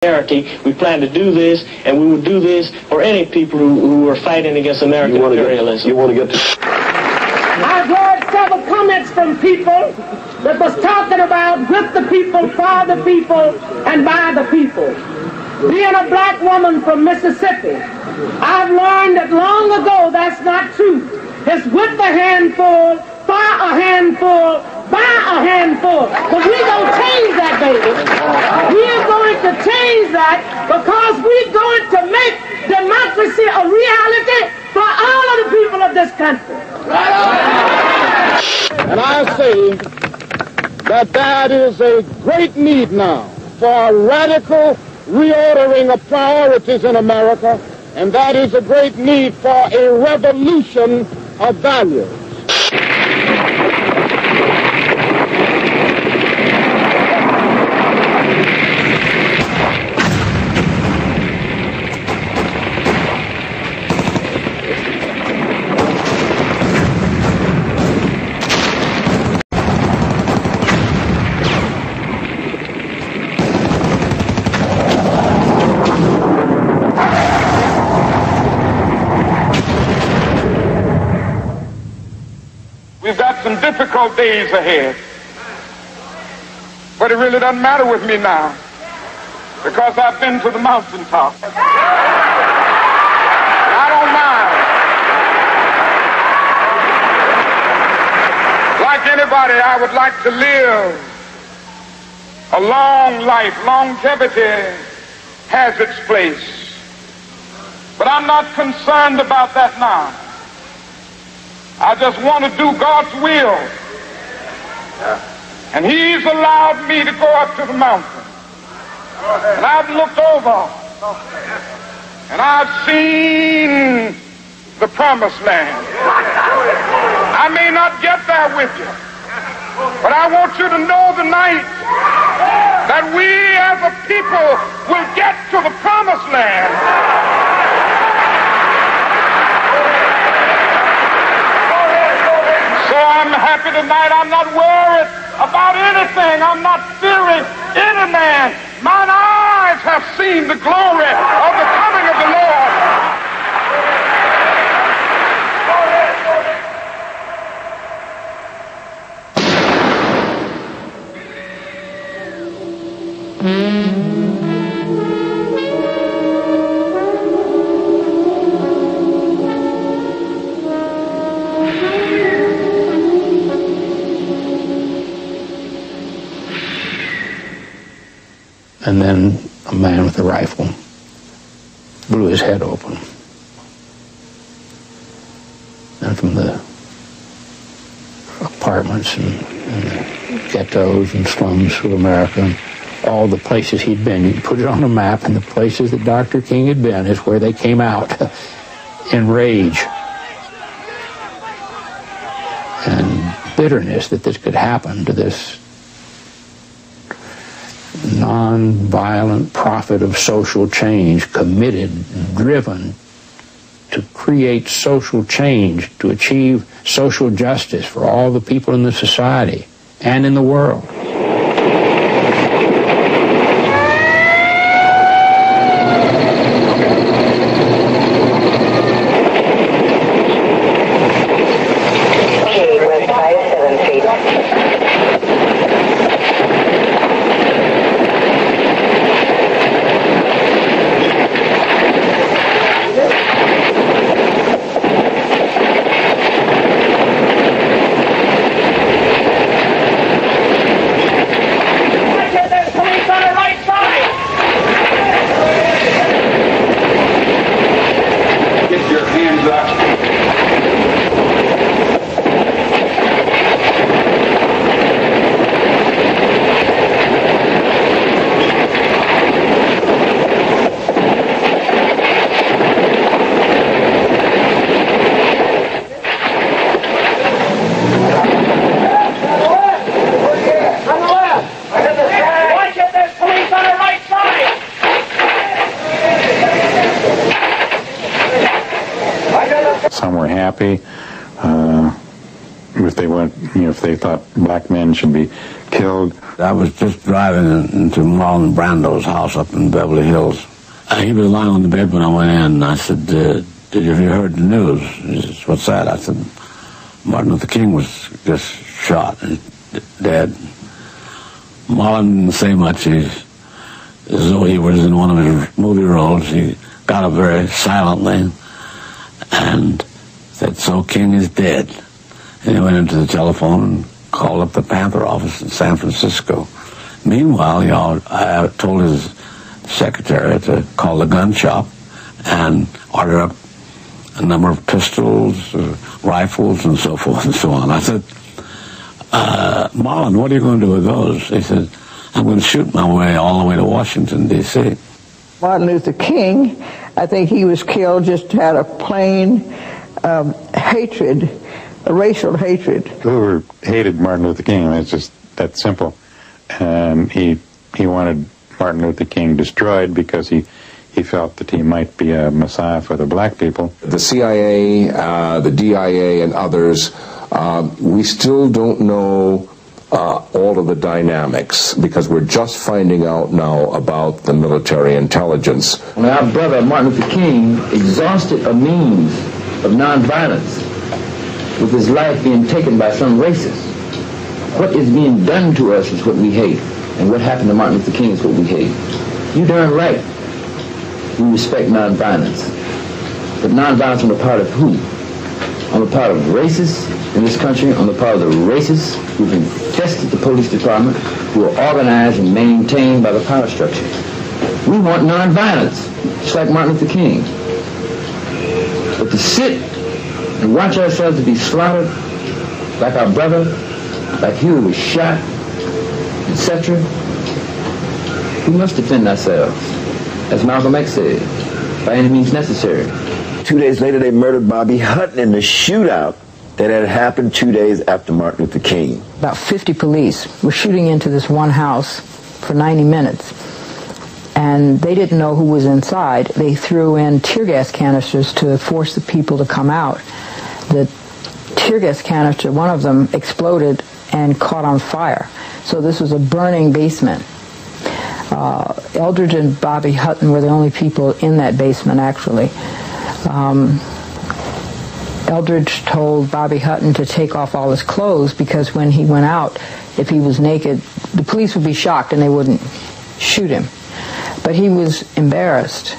America. We plan to do this, and we will do this for any people who are fighting against American imperialism. You want to get to... I've heard several comments from people that was talking about with the people, for the people, and by the people. Being a black woman from Mississippi, I've learned that long ago that's not true. It's with a handful, for a handful, by a handful. But we're going to change that, baby. We're going to change that because we're going to make democracy a reality for all of the people of this country. And I say that that is a great need now for a radical reordering of priorities in America, and that is a great need for a revolution of values. We've got some difficult days ahead, but it really doesn't matter with me now because I've been to the mountaintop. I don't mind. Like anybody, I would like to live a long life. Longevity has its place, but I'm not concerned about that now. I just want to do God's will. And He's allowed me to go up to the mountain. And I've looked over and I've seen the promised land. I may not get there with you, but I want you to know tonight that we as a people will get to the promised land. So I'm happy tonight. I'm not worried about anything. I'm not fearing any man. Mine eyes have seen the glory of the coming of the Lord. And then a man with a rifle blew his head open. And from the apartments and the ghettos and slums of America, and all the places he'd been, you can put it on a map, and the places that Dr. King had been is where they came out in rage and bitterness that this could happen to this non-violent prophet of social change, committed, driven to create social change, to achieve social justice for all the people in the society and in the world. if they went, if they thought black men should be killed. I was just driving into Marlon Brando's house up in Beverly Hills. He was lying on the bed when I went in, and I said, "Did you have you heard the news?" He says, "What's that?" I said, "Martin Luther King was just shot and dead." Marlon didn't say much. As though he was in one of his movie roles, he got up very silently and said, "So King is dead." And he went into the telephone and called up the Panther office in San Francisco. Meanwhile, I told his secretary to call the gun shop and order up a number of pistols, rifles, and so forth and so on. I said, "Marlon, what are you going to do with those?" He said, "I'm going to shoot my way all the way to Washington, D.C." Martin Luther King, I think he was killed, just had a plain hatred, a racial hatred. Whoever hated Martin Luther King, that's just that simple. And he wanted Martin Luther King destroyed because he felt that he might be a messiah for the black people. The CIA, the DIA, and others, we still don't know all of the dynamics because we're just finding out now about the military intelligence. When our brother Martin Luther King exhausted a means of nonviolence with his life being taken by some racist, what is being done to us is what we hate, and what happened to Martin Luther King is what we hate. You darn right we respect nonviolence, but nonviolence on the part of who? On the part of racists in this country, on the part of the racists who've infested the police department, who are organized and maintained by the power structure. We want nonviolence, just like Martin Luther King. But to sit and watch ourselves to be slaughtered, like our brother, like Huey was shot, etc., we must defend ourselves, as Malcolm X said, by any means necessary. 2 days later, they murdered Bobby Hutton in the shootout that had happened 2 days after Martin Luther King. About 50 police were shooting into this one house for 90 minutes. And they didn't know who was inside. They threw in tear gas canisters to force the people to come out. The tear gas canister, one of them exploded and caught on fire. So this was a burning basement. Eldridge and Bobby Hutton were the only people in that basement, actually. Eldridge told Bobby Hutton to take off all his clothes because when he went out, if he was naked, the police would be shocked and they wouldn't shoot him. But he was embarrassed,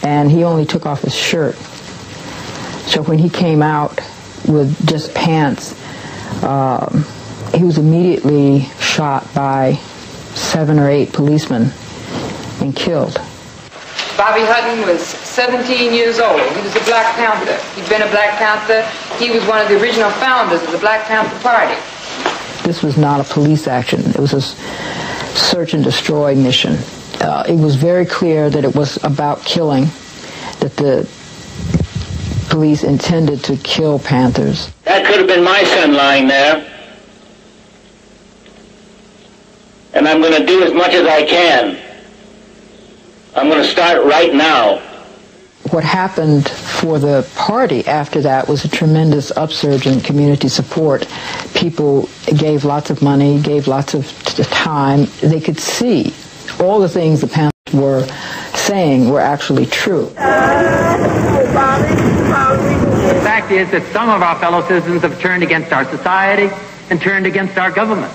and he only took off his shirt. So when he came out with just pants, he was immediately shot by 7 or 8 policemen and killed. Bobby Hutton was 17 years old. He was a Black Panther. He'd been a Black Panther. He was one of the original founders of the Black Panther Party. This was not a police action. It was a search and destroy mission. It was very clear that it was about killing, that the police intended to kill Panthers. That could have been my son lying there. And I'm going to do as much as I can. I'm going to start right now. What happened for the party after that was a tremendous upsurge in community support. People gave lots of money, gave lots of time. They could see all the things the Panthers were saying were actually true. The fact is that some of our fellow citizens have turned against our society and turned against our government.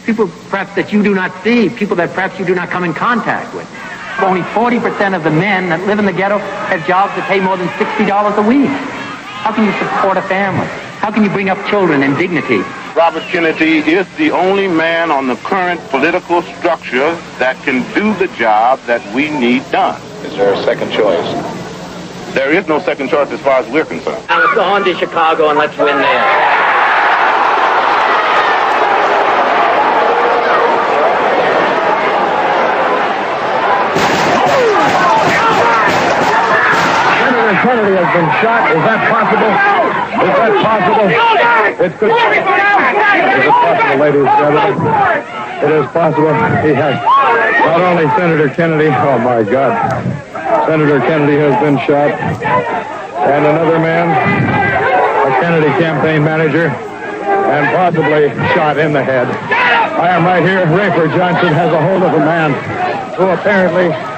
People perhaps that you do not see, people that perhaps you do not come in contact with. Only 40% of the men that live in the ghetto have jobs that pay more than $60 a week. How can you support a family? How can you bring up children in dignity? Robert Kennedy is the only man on the current political structure that can do the job that we need done. Is there a second choice? There is no second choice as far as we're concerned. Now let's go on to Chicago and let's win there. Kennedy has been shot. Is that possible? Is that possible? It's good. Is it possible, ladies and gentlemen? It is possible. He has not only Senator Kennedy, oh my God, Senator Kennedy has been shot, and another man, a Kennedy campaign manager, and possibly shot in the head. I am right here. Rayford Johnson has a hold of a man who apparently